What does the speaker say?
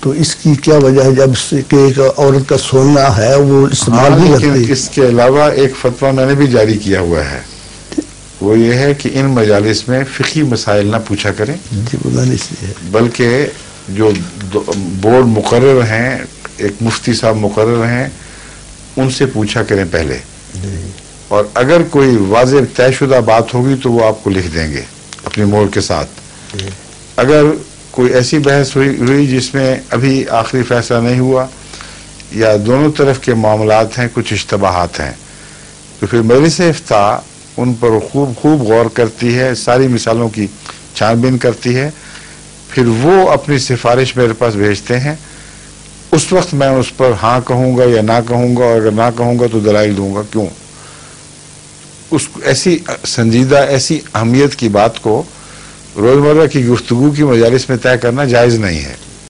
तो इसकी क्या वजह है जब कि एक औरत का सोना है वो इस्तेमाल नहीं करती? इसके अलावा एक फतवा मैंने भी जारी किया हुआ है, वो ये है कि इन मजालिस में फ़िक़ी मसाइल ना पूछा करें जी, इसलिए बल्कि जो बोर्ड मुकर्रर हैं, एक मुफ्ती साहब मुकर्रर हैं, उनसे पूछा करें पहले, और अगर कोई वाज़ेह तयशुदा बात होगी तो वो आपको लिख देंगे अपनी मोहर के साथ। अगर कोई ऐसी बहस हुई जिसमें अभी आखिरी फैसला नहीं हुआ या दोनों तरफ के मामलात हैं, कुछ इश्तबाहात हैं, तो फिर मजलिस इफ्ता उन पर खूब गौर करती है, सारी मिसालों की छानबीन करती है, फिर वो अपनी सिफारिश मेरे पास भेजते हैं। उस वक्त मैं उस पर हाँ कहूँगा या ना कहूँगा, और अगर ना कहूँगा तो दलाइल दूंगा क्यों। उस ऐसी संजीदा, ऐसी अहमियत की बात को रोज़मर्रा की गुफ्तगू की मजालिस में तय करना जायज़ नहीं है।